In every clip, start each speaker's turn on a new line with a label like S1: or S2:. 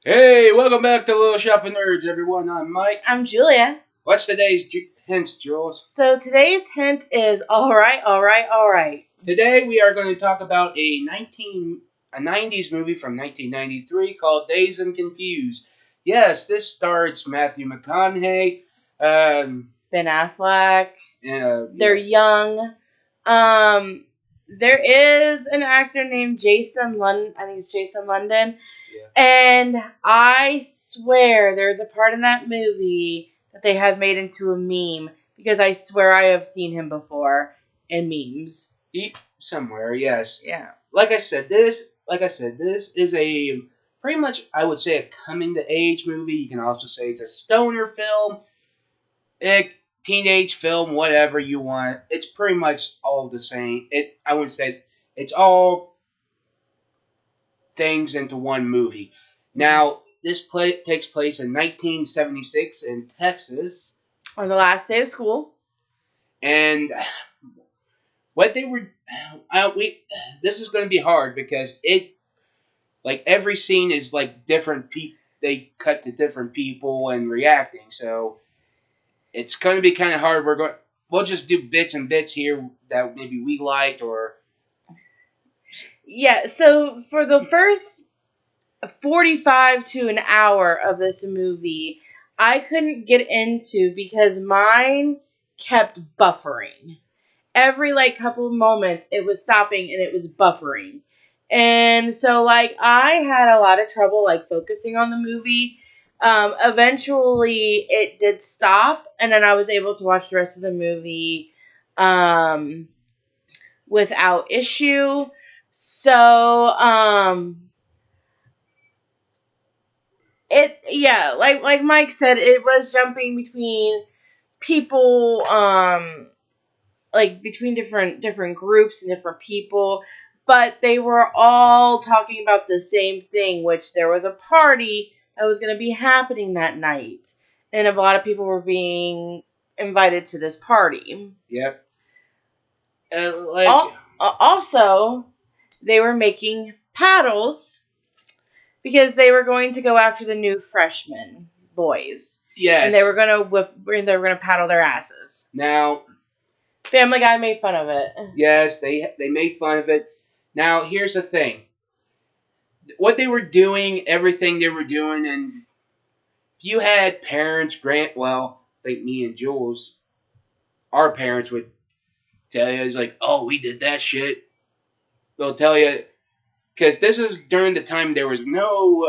S1: Hey, welcome back to Little Shop of Nerds, everyone. I'm Mike.
S2: I'm Julia.
S1: What's today's hints, Jules?
S2: So today's hint is all right.
S1: Today we are going to talk about a 90s movie from 1993 called Dazed and Confused. Yes, this stars Matthew McConaughey.
S2: Ben Affleck. They're
S1: Yeah.
S2: young. There is an actor named Jason London. I think it's Jason London.
S1: Yeah.
S2: And I swear there's a part in that movie that they have made into a meme because I swear I have seen him before in memes.
S1: Somewhere, yes.
S2: Yeah.
S1: Like I said, this is a pretty much, I would say, a coming to age movie. You can also say it's a stoner film. A teenage film, whatever you want. It's pretty much all the same. I would say it's all things into one movie. Now, this takes place in 1976 in Texas,
S2: On the last day of school.
S1: and what they were, we this is going to be hard because every scene is like different people. They cut to different people and reacting, so it's going to be kind of hard. We'll just do bits and bits here that maybe we liked or
S2: Yeah, so for the first 45 to an hour of this movie, I couldn't get into because mine kept buffering. Every couple of moments it was stopping and it was buffering. And so I had a lot of trouble focusing on the movie. Eventually it did stop and then I was able to watch the rest of the movie without issue. So like Mike said, it was jumping between people, between different groups and different people, but they were all talking about the same thing, which there was a party that was going to be happening that night, and a lot of people were being invited to this party.
S1: yep.
S2: Also, they were making paddles because they were going to go after the new freshmen boys.
S1: Yes.
S2: And they were gonna paddle their asses.
S1: Now,
S2: Family Guy made fun of it.
S1: yes, they made fun of it. Now, here's the thing. What they were doing, everything they were doing, and if you had parents, I think me and Jules, our parents would tell you, it's like, oh, we did that shit. They'll tell you, because this is during the time there was no,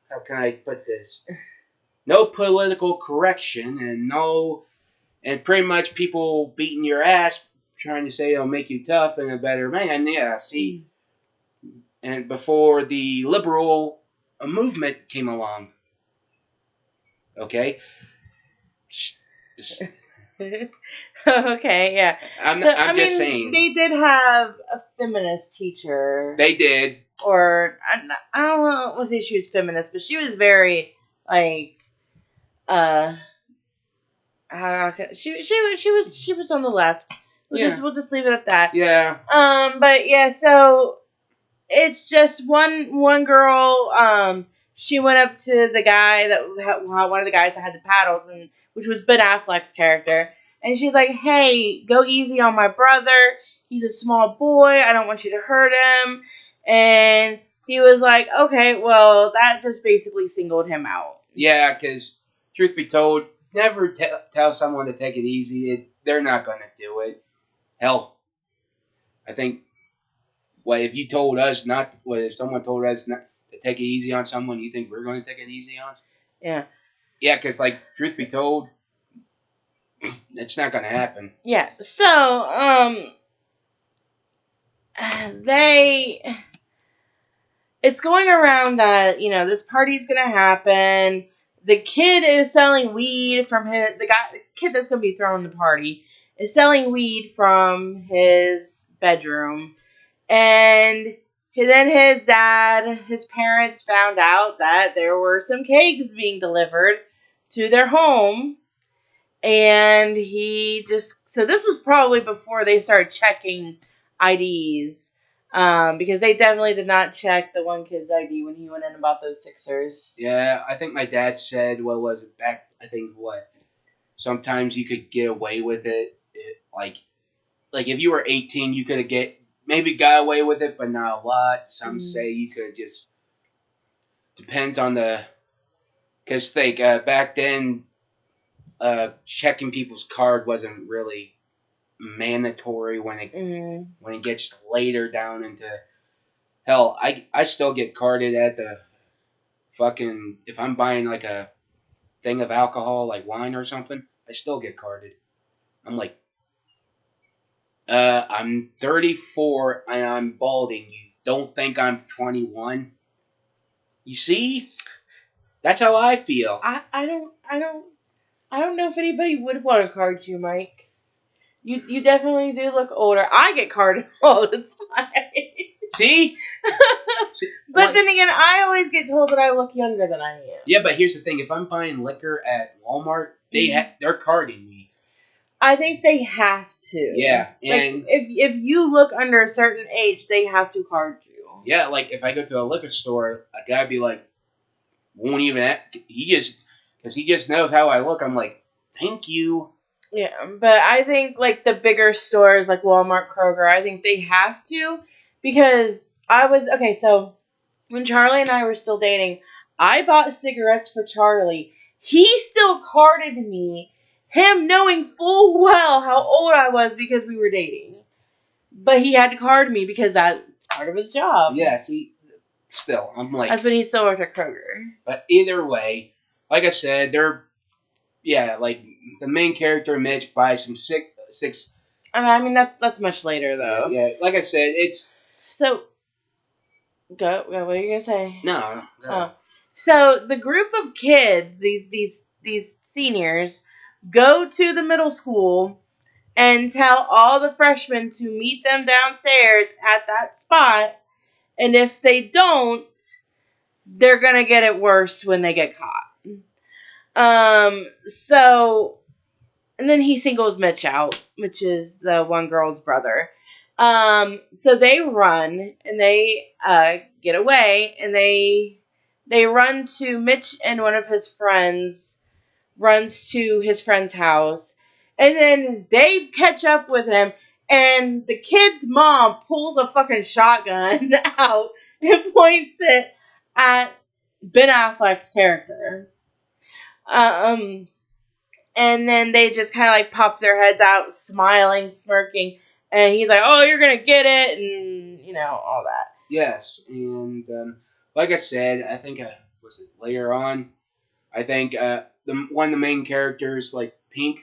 S1: how can I put this? No political correction and pretty much people beating your ass trying to say it'll make you tough and a better man. Yeah, see? And before the liberal movement came along. Okay?
S2: Okay, yeah.
S1: I'm just saying.
S2: They did have a feminist teacher.
S1: They did.
S2: Or I don't know what say she was feminist, but she was very she was on the left. We'll just leave it at that.
S1: Yeah.
S2: But yeah, so it's just one girl. She went up to the guy one of the guys that had the paddles, and which was Ben Affleck's character, and she's like, "Hey, go easy on my brother. He's a small boy. I don't want you to hurt him." And he was like, "Okay, well, that just basically singled him out."
S1: Yeah, because truth be told, never tell someone to take it easy. They're not going to do it. Hell, I think, if someone told us not to take it easy on someone, you think we're going to take it easy on?
S2: Yeah.
S1: Yeah, because, truth be told, it's not going to happen.
S2: Yeah, so, it's going around that, this party's gonna happen. The kid is selling weed from the kid that's gonna be throwing the party is selling weed from his bedroom. And then his parents found out that there were some cakes being delivered to their home. And so this was probably before they started checking IDs. Because they definitely did not check the one kid's ID when he went in about those Sixers.
S1: Yeah, I think my dad said, what was it back? I think what? Sometimes you could get away with it. Like if you were 18, you could have maybe got away with it, but not a lot. Some say you could just depends on the because think back then checking people's card wasn't really mandatory when it gets later down into hell. I still get carded at the fucking if I'm buying like a thing of alcohol like wine or something, I still get carded. I'm like, I'm 34 and I'm balding. You don't think I'm 21? You see? That's how I feel.
S2: I don't know if anybody would want to card you, Mike. You definitely do look older. I get carded all the time.
S1: See?
S2: But then again, I always get told that I look younger than I am.
S1: Yeah, but here's the thing: if I'm buying liquor at Walmart, they're carding me.
S2: I think they have to.
S1: Yeah, and
S2: like if you look under a certain age, they have to card you.
S1: Yeah, like if I go to a liquor store, a guy be like, won't even he just knows how I look. I'm like, thank you.
S2: Yeah, but I think like the bigger stores like Walmart, Kroger, I think they have to because so when Charlie and I were still dating, I bought cigarettes for Charlie. He still carded me, him knowing full well how old I was because we were dating. But he had to card me because that's part of his job.
S1: Yeah, see, still, I'm like...
S2: That's when he still worked at Kroger.
S1: But either way, like I said, like, the main character, Mitch, buys some six...
S2: I mean, that's much later, though.
S1: Yeah, like I said, it's...
S2: So... Go. What are you gonna say?
S1: No.
S2: Oh. So the group of kids, these seniors, go to the middle school and tell all the freshmen to meet them downstairs at that spot, and if they don't, they're gonna get it worse when they get caught. So, and then he singles Mitch out, which is the one girl's brother. So they run and they get away and they run to Mitch and one of his friends runs to his friend's house and then they catch up with him and the kid's mom pulls a fucking shotgun out and points it at Ben Affleck's character. And then they just kind of like pop their heads out, smiling, smirking. And he's like, "Oh, you're gonna get it," and all that.
S1: Yes, and like I said, I think was it later on. I think one of the main characters, like Pink,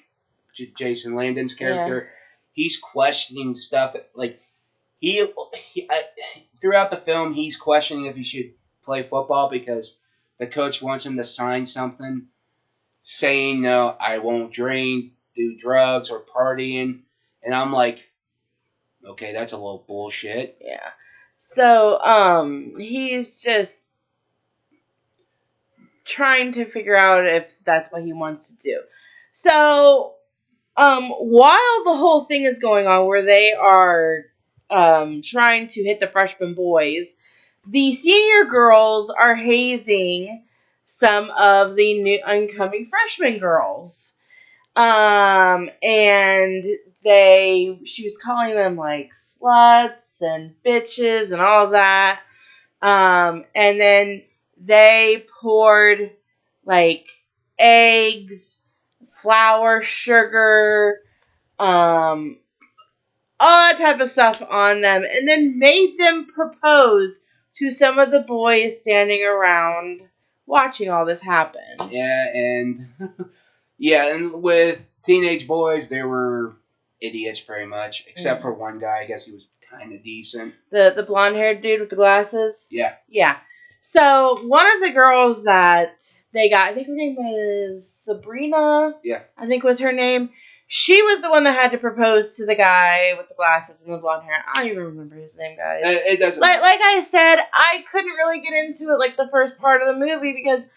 S1: Jason Landon's character, he's questioning stuff. Like throughout the film, he's questioning if he should play football because the coach wants him to sign something saying no, I won't drink, do drugs, or partying, and I'm like, okay, that's a little bullshit.
S2: Yeah. So he's just trying to figure out if that's what he wants to do. So while the whole thing is going on, where they are trying to hit the freshman boys, the senior girls are hazing some of the new incoming freshman girls. And she was calling them like sluts and bitches and all that. And then they poured like eggs, flour, sugar, all that type of stuff on them, and then made them propose to some of the boys standing around watching all this happen.
S1: Yeah, and with teenage boys, they were idiots pretty much, except for one guy. I guess he was kind of decent.
S2: The blonde-haired dude with the glasses?
S1: Yeah.
S2: Yeah. So, one of the girls that they got, I think her name was Sabrina.
S1: Yeah.
S2: I think was her name. She was the one that had to propose to the guy with the glasses and the blonde hair. I don't even remember his name, guys.
S1: It doesn't.
S2: Like I said, I couldn't really get into it like the first part of the movie because it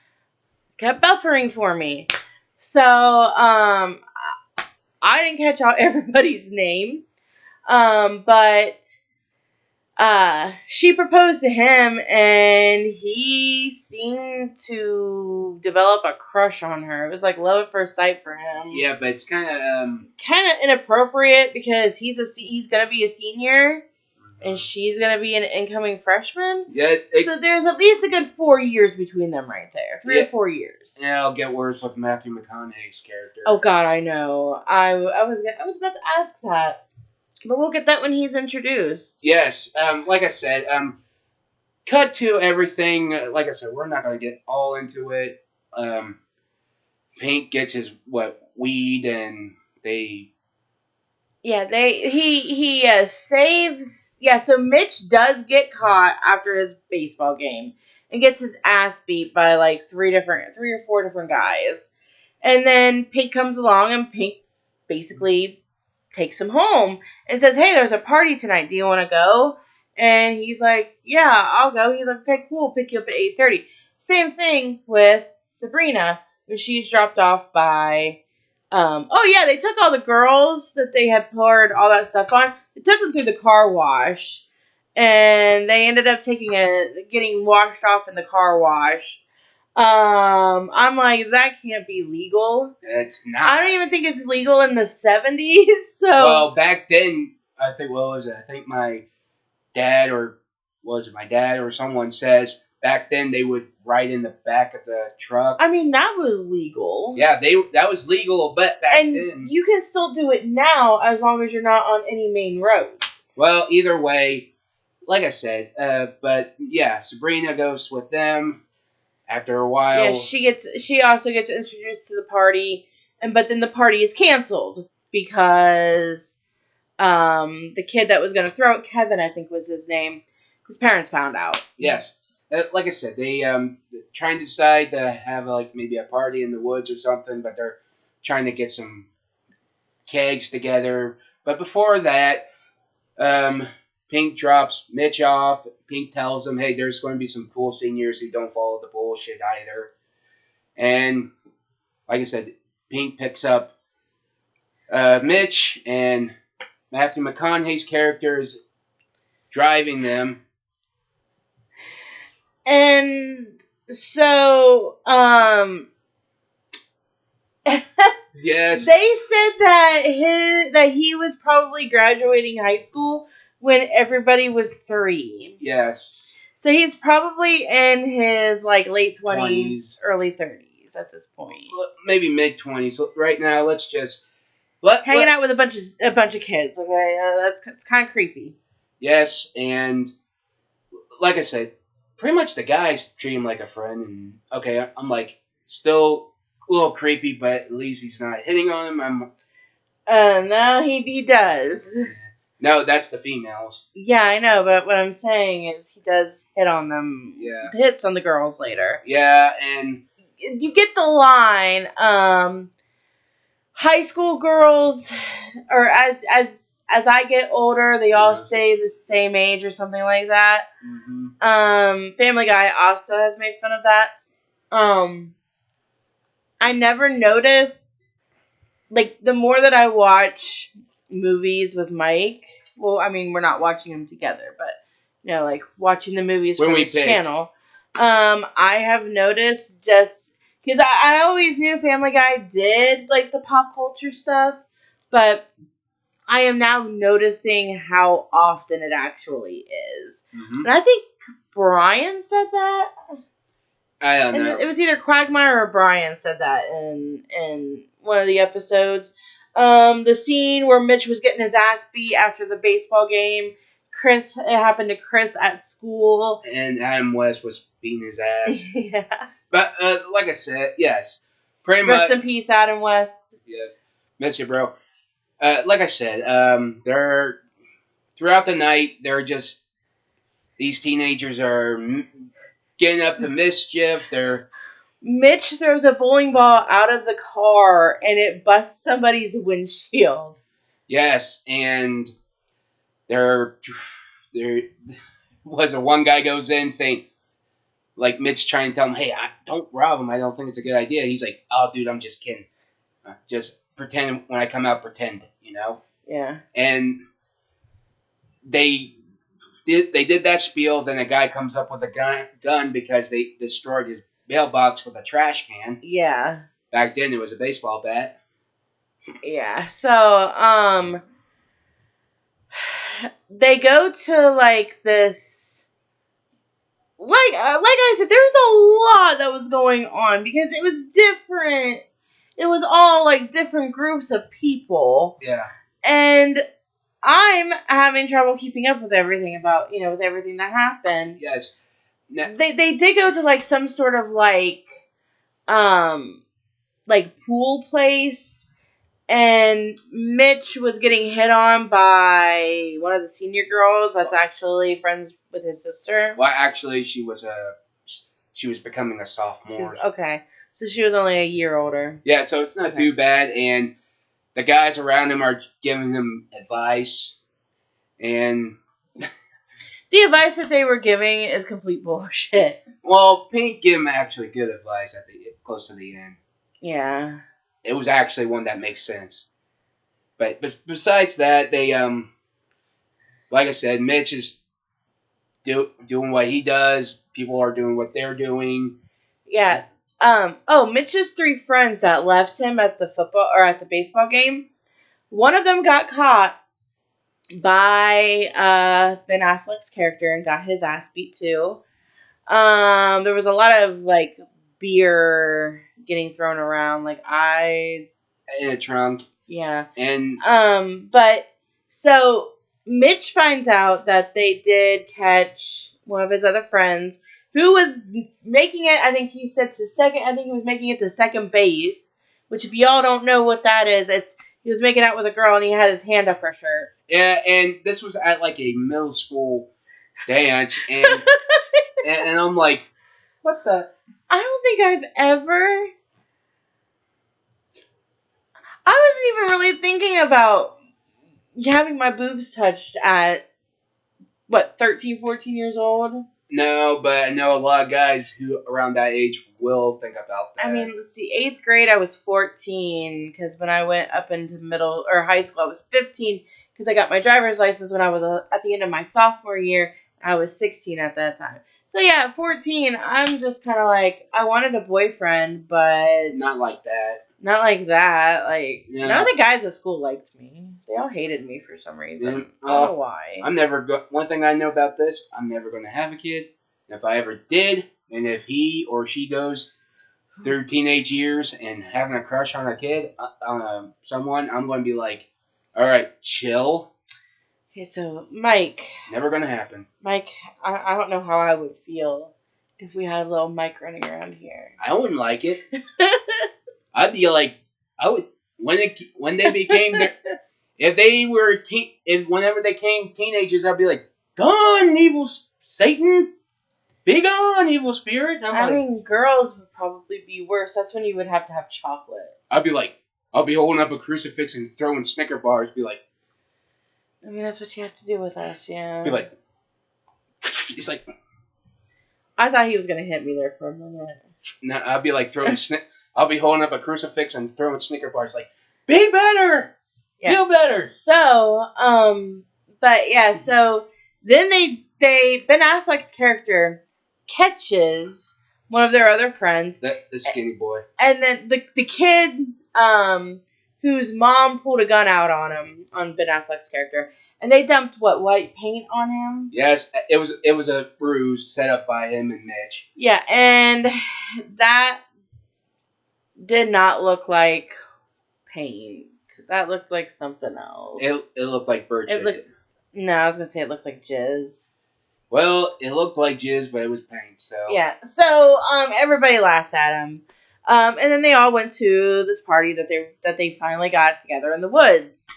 S2: kept buffering for me. So, I didn't catch out everybody's name. But she proposed to him, and he seemed to develop a crush on her. It was like love at first sight for him.
S1: Yeah, but it's kind
S2: of inappropriate because he's gonna be a senior, and she's gonna be an incoming freshman.
S1: Yeah.
S2: So there's at least a good 4 years between them right there, 3 or 4 years.
S1: Yeah, it'll get worse with Matthew McConaughey's character.
S2: Oh God, I know. I was about to ask that. But we'll get that when he's introduced.
S1: Yes, like I said, cut to everything. Like I said, we're not going to get all into it. Pink gets his, weed, and they...
S2: Yeah, he saves... Yeah, so Mitch does get caught after his baseball game and gets his ass beat by like 3 or 4 different guys. And then Pink comes along, and Pink basically takes him home and says, hey, there's a party tonight. Do you want to go? And he's like, yeah, I'll go. He's like, okay, cool. Pick you up at 8:30. Same thing with Sabrina, when she's dropped off by... they took all the girls that they had poured all that stuff on. They took them through the car wash, and they ended up getting washed off in the car wash. I'm like, that can't be legal.
S1: It's not.
S2: I don't even think it's legal in the 70s. So
S1: well, back then, I say, what was it? I think my dad or someone says back then they would ride in the back of the truck.
S2: I mean, that was legal.
S1: Yeah, that was legal, but back then.
S2: And you can still do it now as long as you're not on any main roads.
S1: Well, either way, like I said, but yeah, Sabrina goes with them. After a while,
S2: yeah, she also gets introduced to the party, but then the party is canceled because the kid that was going to throw it, Kevin, I think was his name, his parents found out.
S1: Yes, like I said, they trying to decide to have like maybe a party in the woods or something, but they're trying to get some kegs together. But before that, Pink drops Mitch off. Pink tells him, hey, there's going to be some cool seniors who don't follow the bullshit either. And, like I said, Pink picks up Mitch, and Matthew McConaughey's character is driving them.
S2: And so,
S1: yes.
S2: They said that he was probably graduating high school when everybody was 3.
S1: Yes.
S2: So he's probably in his like late 20s, early 30s at this point.
S1: Maybe mid 20s. So right now, let's just
S2: hanging out with a bunch of kids. Okay, it's kind of creepy.
S1: Yes, and like I said, pretty much the guys treat him like a friend. And okay, I'm like still a little creepy, but at least he's not hitting on him.
S2: No, he does.
S1: No, that's the females.
S2: Yeah, I know, but what I'm saying is he does hit on them.
S1: Yeah.
S2: Hits on the girls later.
S1: Yeah, and
S2: you get the line, high school girls, or as I get older, they all stay the same age or something like that.
S1: Mm-hmm.
S2: Family Guy also has made fun of that. I never noticed, like, the more that I watch movies with Mike, well, I mean, we're not watching them together, but, you know, like, watching the movies from his channel, I have noticed just, because I always knew Family Guy did, like, the pop culture stuff, but I am now noticing how often it actually is.
S1: Mm-hmm.
S2: And I think Brian said that.
S1: I don't know.
S2: It was either Quagmire or Brian said that in one of the episodes. The scene where Mitch was getting his ass beat after the baseball game. It happened to Chris at school.
S1: And Adam West was beating his ass.
S2: Yeah.
S1: But, like I said, yes. Pretty
S2: much. Rest in peace, Adam West.
S1: Yeah. Miss you, bro. Like I said, they're... Throughout the night, they're just... These teenagers are getting up to mischief.
S2: Mitch throws a bowling ball out of the car, and it busts somebody's windshield.
S1: Yes, and there was one guy goes in saying, like, Mitch trying to tell him, hey, don't rob him. I don't think it's a good idea. He's like, oh, dude, I'm just kidding. Just pretend when I come out, pretend, you know?
S2: Yeah.
S1: And they they did that spiel. Then a guy comes up with a gun because they destroyed his mailbox with a trash can.
S2: Yeah.
S1: Back then, it was a baseball bat.
S2: Yeah. So, they go to like this, like I said, there was a lot that was going on because it was different. It was all like different groups of people.
S1: Yeah.
S2: And I'm having trouble keeping up with everything about, with everything that happened.
S1: Yes.
S2: They did go to like some sort of like pool place, and Mitch was getting hit on by one of the senior girls that's actually friends with his sister.
S1: Well, actually, she was becoming a sophomore.
S2: Okay. So she was only a year older.
S1: Yeah, so it's not too bad, and the guys around him are giving him advice, and
S2: the advice that they were giving is complete bullshit.
S1: Well, Pink gave him actually good advice at the close to the end.
S2: Yeah.
S1: It was actually one that makes sense. But besides that, they like I said, Mitch is doing what he does. People are doing what they're doing.
S2: Yeah. Mitch's 3 friends that left him at the baseball game, one of them got caught by Ben Affleck's character and got his ass beat too. There was a lot of like beer getting thrown around,
S1: In a trunk.
S2: Yeah.
S1: And
S2: but so Mitch finds out that they did catch one of his other friends who was making it, I think he said he was making it to second base, which if y'all don't know what that is, he was making out with a girl and he had his hand up her shirt.
S1: Yeah, and this was at like a middle school dance, and and I'm like, what the?
S2: I don't think I've ever. I wasn't even really thinking about having my boobs touched at, 13, 14 years old?
S1: No, but I know a lot of guys who around that age will think about that.
S2: I mean, let's see, 8th grade I was 14, because when I went up into middle or high school I was 15, because I got my driver's license when I was at the end of my sophomore year. I was 16 at that time. So yeah, at 14, I'm just kind of like, I wanted a boyfriend, but...
S1: Not like that.
S2: Not like that. Like,
S1: Yeah.
S2: None of the guys at school liked me. They all hated me for some reason. I don't know why.
S1: One thing I know about this, I'm never going to have a kid. And if I ever did, and if he or she goes through teenage years and having a crush on a kid, on someone, I'm going to be like, all right, chill.
S2: Okay, so, Mike.
S1: Never going to happen.
S2: Mike, I don't know how I would feel if we had a little Mike running around here.
S1: I wouldn't like it. I'd be like, I would, when they became their, if they were whenever they came teenagers, I'd be like, gone, evil Satan, be gone, evil spirit.
S2: I mean, girls would probably be worse. That's when you would have to have chocolate.
S1: I'd be like, I'll be holding up a crucifix and throwing Snicker bars. Be like,
S2: I mean, that's what you have to do with us, yeah.
S1: Be like, he's like,
S2: I thought he was gonna hit me there for a minute.
S1: No, I'd be like throwing I'll be holding up a crucifix and throwing Snicker bars. Like, be better, feel better.
S2: So, but yeah, so then Ben Affleck's character catches one of their other friends,
S1: The skinny boy,
S2: and then the kid whose mom pulled a gun out on Ben Affleck's character, and they dumped white paint on him.
S1: Yes, it was a ruse set up by him and Mitch.
S2: Yeah, and that did not look like paint. That looked like something else.
S1: It looked like bird shit.
S2: No, I was gonna say it looked like jizz.
S1: Well, it looked like jizz, but it was paint. So
S2: yeah. So everybody laughed at him. And then they all went to this party that they finally got together in the woods.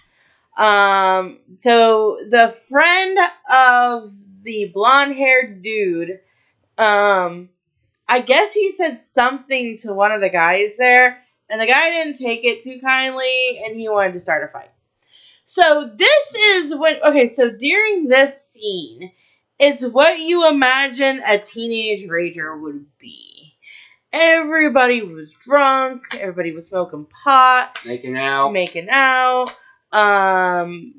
S2: So the friend of the blonde-haired dude, I guess he said something to one of the guys there, and the guy didn't take it too kindly, and he wanted to start a fight. So this is so during this scene, it's what you imagine a teenage rager would be. Everybody was drunk. Everybody was smoking pot.
S1: Making out.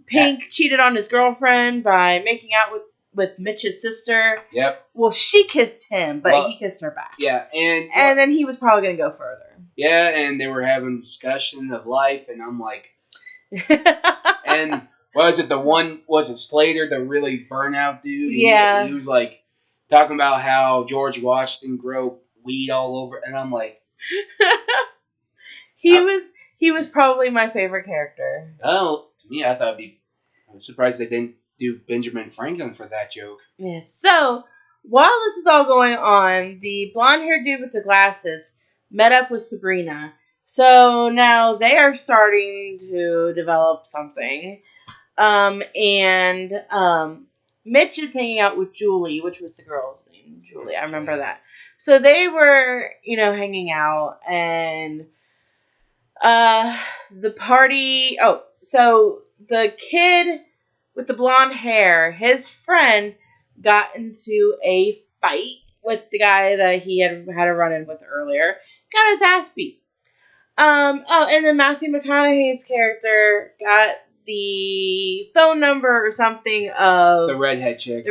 S2: Pink cheated on his girlfriend by making out with Mitch's sister.
S1: Yep.
S2: Well, she kissed him, but he kissed her back.
S1: Yeah,
S2: and then he was probably going to go further.
S1: Yeah, and they were having a discussion of life, and I'm like, and was it Slater, the really burnout dude?
S2: Yeah.
S1: He was like talking about how George Washington grew weed all over, and I'm like,
S2: he was probably my favorite character.
S1: Oh, to me, I'm surprised they didn't do Benjamin Franklin for that joke.
S2: Yeah. So while this is all going on, the blonde-haired dude with the glasses met up with Sabrina. So now they are starting to develop something. Mitch is hanging out with Julie, which was the girl's name, Julie. I remember that. So they were, hanging out, and the party. Oh, so the kid with the blonde hair, his friend got into a fight with the guy that he had a run-in with earlier. Got his ass beat. And then Matthew McConaughey's character got the phone number or something of
S1: the redhead chick.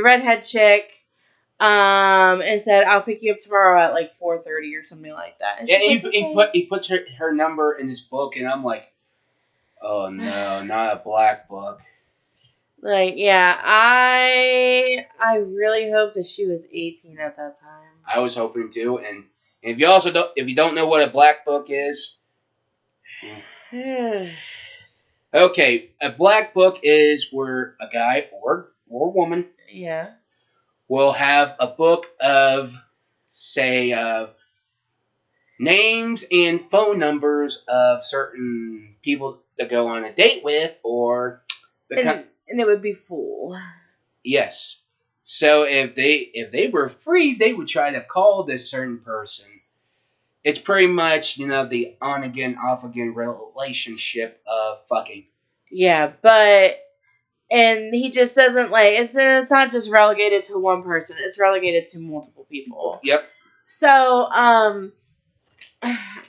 S2: And said, "I'll pick you up tomorrow at like 4:30 or something like that." And
S1: yeah,
S2: he
S1: puts her number in his book, and I'm like, oh no, not a black book.
S2: Like, yeah, I really hope that she was 18 at that time.
S1: I was hoping to, and if you don't know what a black book is. Okay, a black book is where a guy or woman will have a book of, say, names and phone numbers of certain people to go on a date with, or
S2: and it would be full.
S1: Yes. So if they were free, they would try to call this certain person. It's pretty much, the on again, off again relationship of fucking.
S2: Yeah, and he just doesn't it's not just relegated to one person, it's relegated to multiple people.
S1: Yep.
S2: So, I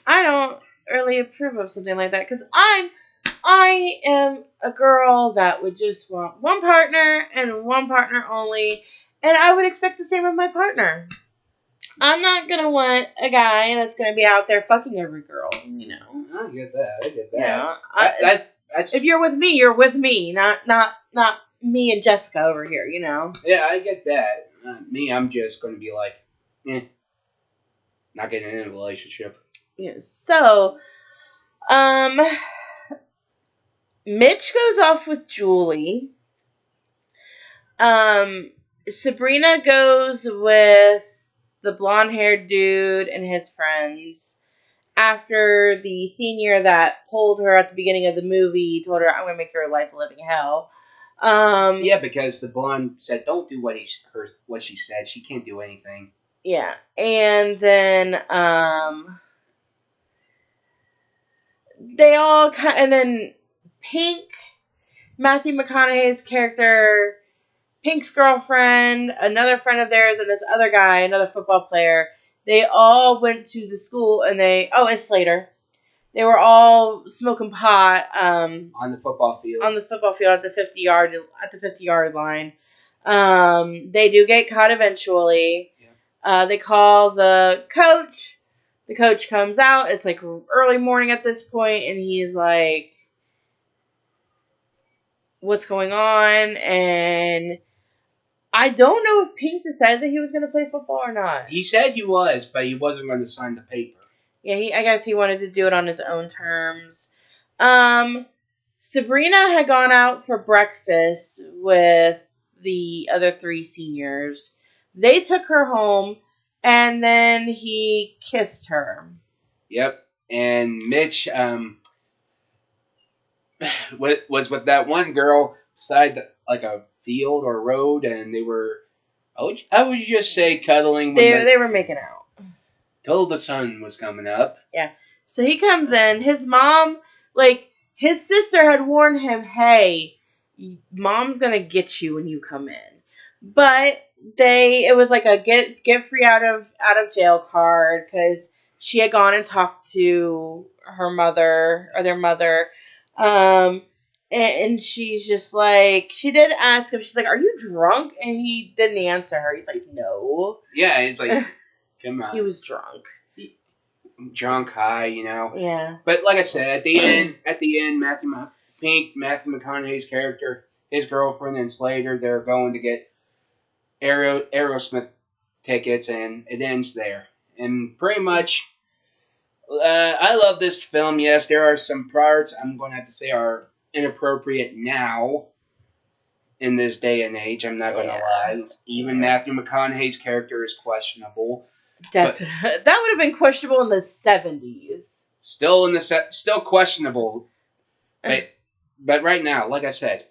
S2: don't really approve of something like that, because I am a girl that would just want one partner and one partner only, and I would expect the same of my partner. I'm not going to want a guy that's going to be out there fucking every girl,
S1: I get that.
S2: Yeah.
S1: That's
S2: if you're with me, you're with me, not me and Jessica over here,
S1: Yeah, I get that. Me, I'm just going to be like, not getting in a relationship.
S2: Yeah. So, Mitch goes off with Julie. Sabrina goes with the blonde-haired dude and his friends after the senior that pulled her at the beginning of the movie told her, "I'm going to make your life a living hell."
S1: Yeah, because the blonde said, "Don't do what she said. She can't do anything."
S2: Yeah, and then and then Pink, Matthew McConaughey's character, Pink's girlfriend, another friend of theirs, and this other guy, another football player, they all went to the school, and and Slater. They were all smoking pot
S1: on the football field.
S2: On the football field at the 50-yard line. They do get caught eventually. Yeah. They call the coach. The coach comes out. It's like early morning at this point, and he's like, "What's going on?" And I don't know if Pink decided that he was going to play football or not.
S1: He said he was, but he wasn't going to sign the paper.
S2: Yeah, I guess he wanted to do it on his own terms. Sabrina had gone out for breakfast with the other 3 seniors. They took her home, and then he kissed her.
S1: Yep, and Mitch was with that one girl beside like a field or road, and they were, I would just say, cuddling.
S2: They were making out
S1: till the sun was coming up.
S2: Yeah. So he comes in. His mom, his sister had warned him, "Hey, mom's gonna get you when you come in." But it was like a get free out of jail card, because she had gone and talked to her mother, or their mother. And she's just like, she did ask him, she's like, "Are you drunk?" And he didn't answer her. He's like, "No."
S1: Yeah, it's like, come on.
S2: He was drunk.
S1: Drunk, high,
S2: Yeah.
S1: But like I said, at the end, Matthew McConaughey's character, his girlfriend and Slater, they're going to get Aerosmith tickets, and it ends there. And pretty much, I love this film. Yes, there are some parts I'm going to have to say are inappropriate now in this day and age. I'm not going to lie. Even Matthew McConaughey's character is questionable.
S2: Definitely. That would have been questionable in the 70s.
S1: Still questionable. But right now, like I said,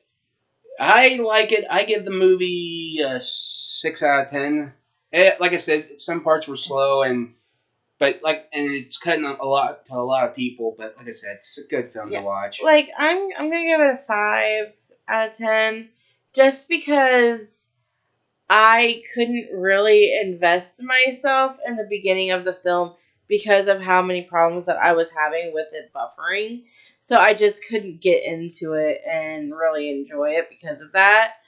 S1: I like it. I give the movie a 6 out of 10. Like I said, some parts were slow and it's cutting a lot to a lot of people. But like I said, it's a good film to watch.
S2: Like I'm gonna give it a 5 out of 10, just because I couldn't really invest myself in the beginning of the film because of how many problems that I was having with it buffering. So I just couldn't get into it and really enjoy it because of that.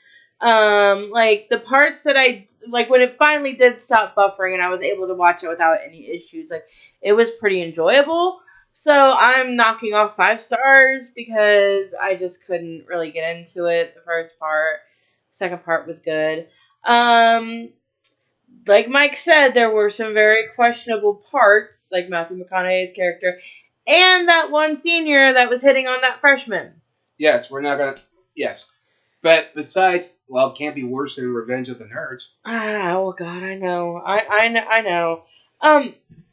S2: Like the parts that I like when it finally did stop buffering and I was able to watch it without any issues, like it was pretty enjoyable. So I'm knocking off 5 stars because I just couldn't really get into it. The first part, second part was good. Um, like Mike said, there were some very questionable parts, like Matthew McConaughey's character, and that one senior that was hitting on that freshman.
S1: Yes, we're not gonna. Yes, but besides, well, it can't be worse than Revenge of the Nerds.
S2: Oh God, I know, I know.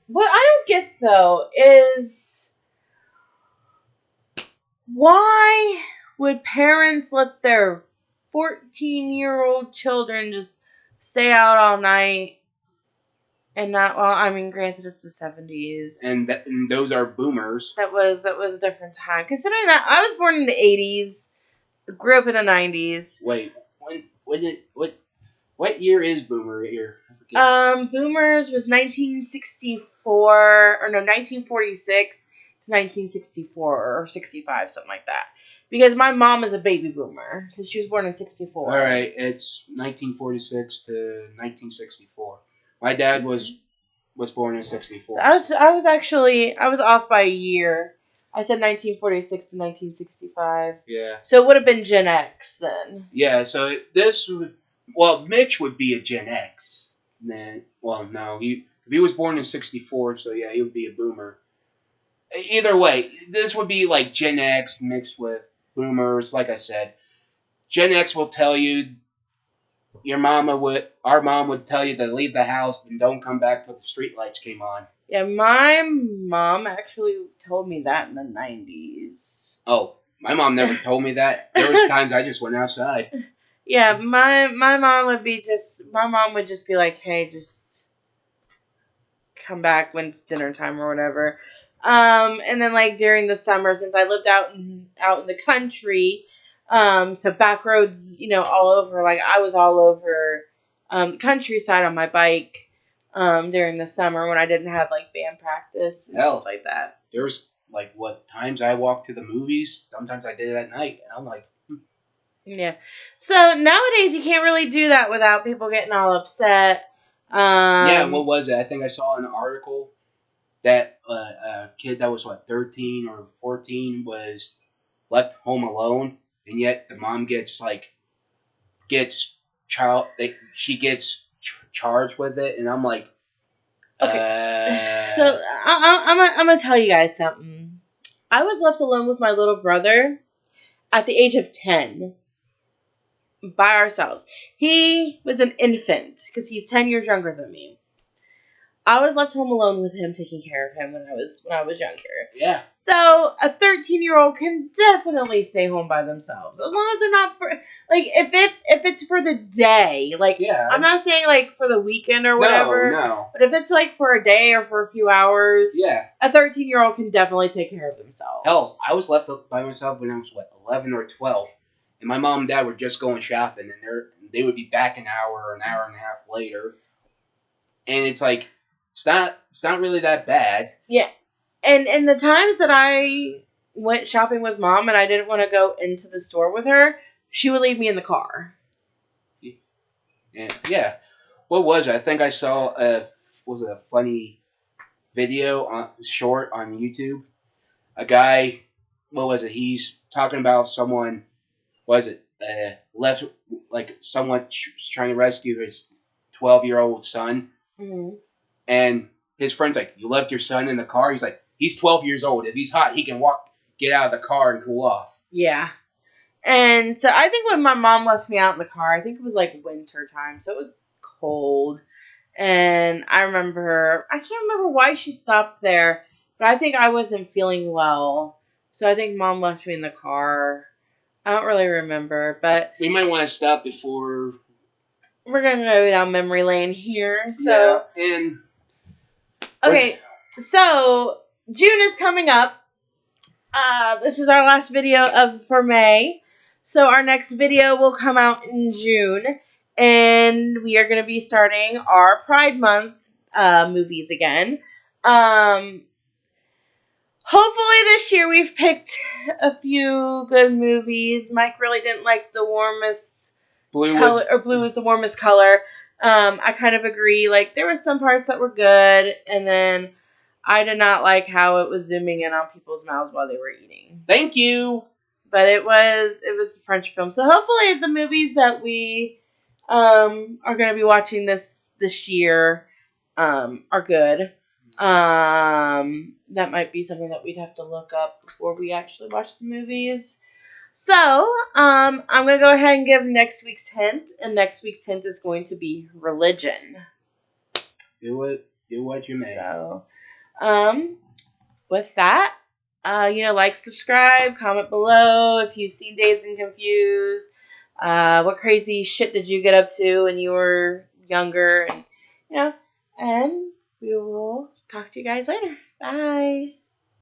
S2: What I don't get though is why would parents let their 14-year-old children just stay out all night and not? Well, I mean, granted, it's the 70s,
S1: and those are boomers.
S2: That was a different time. Considering that I was born in the 80s, grew up in the 90s.
S1: Wait, what year is Boomer year? I forget.
S2: Boomers was 1964 or no 1946 to 1964 or 65, something like that. Because my mom is a baby boomer because she was born in 64.
S1: All right, it's 1946 to 1964. My dad was born in 64.
S2: So I was off by a year. I said 1946 to 1965.
S1: Yeah.
S2: So it would have been Gen X then.
S1: Yeah. So Mitch would be a Gen X. Then, well, no, if he was born in 64, so yeah, he would be a boomer. Either way, this would be like Gen X mixed with boomers. Like I said, Gen X will tell you our mom would tell you to leave the house and don't come back till the street lights came on.
S2: Yeah, my mom actually told me that in the 90s.
S1: Oh, my mom never told me that. There was times I just went outside.
S2: Yeah, my mom would just be like, "Hey, just come back when it's dinner time or whatever." And then like during the summer, since I lived out in the country, so back roads, all over. Like I was all over the countryside on my bike during the summer when I didn't have like band practice and stuff like that.
S1: There's like what times I walked to the movies. Sometimes I did it at night. And I'm like,
S2: Yeah. So nowadays you can't really do that without people getting all upset.
S1: Yeah, what was it? I think I saw an article that a kid that was 13 or 14 was left home alone, and yet the mom she gets charged with it, and I'm like,
S2: okay. So I'm gonna tell you guys something. I was left alone with my little brother at the age of 10 by ourselves. He was an infant because he's 10 years younger than me. I was left home alone with him, taking care of him when I was younger.
S1: Yeah.
S2: So a 13-year-old can definitely stay home by themselves as long as they're not like if it's for the day. Like yeah. I'm not saying like for the weekend or whatever.
S1: No.
S2: But if it's like for a day or for a few hours,
S1: yeah,
S2: a 13-year-old can definitely take care of themselves.
S1: Hell, I was left by myself when I was 11 or 12, and my mom and dad were just going shopping, and they would be back an hour and a half later, and it's like. It's not really that bad.
S2: Yeah. And the times that I went shopping with Mom and I didn't want to go into the store with her, she would leave me in the car.
S1: Yeah. What was it? I think I saw a funny video on short on YouTube. A guy, what was it? He's talking about someone. Was it left like someone trying to rescue his 12-year-old son,
S2: Mm-hmm.
S1: and his friend's like, "You left your son in the car." He's like, "He's 12 years old. If he's hot, he can get out of the car and cool off."
S2: Yeah. And so I think when my mom left me out in the car, I think it was like winter time, so it was cold. And I can't remember why she stopped there, but I think I wasn't feeling well. So I think Mom left me in the car. I don't really remember, but
S1: We might want to stop before.
S2: we're going to go down memory lane here.
S1: Yeah,
S2: So,
S1: and
S2: okay, so June is coming up. This is our last video for May. So our next video will come out in June, and we are going to be starting our Pride Month movies again. Hopefully this year we've picked a few good movies. Mike really didn't like the warmest color, or blue is the warmest color. I kind of agree. Like, there were some parts that were good, and then I did not like how it was zooming in on people's mouths while they were eating.
S1: Thank you.
S2: But it was a French film, so hopefully the movies that we are going to be watching this year are good. That might be something that we'd have to look up before we actually watch the movies. So, I'm going to go ahead and give next week's hint, and next week's hint is going to be religion.
S1: Do what you may.
S2: So, with that, like, subscribe, comment below if you've seen Dazed and Confused. What crazy shit did you get up to when you were younger? And we will talk to you guys later. Bye.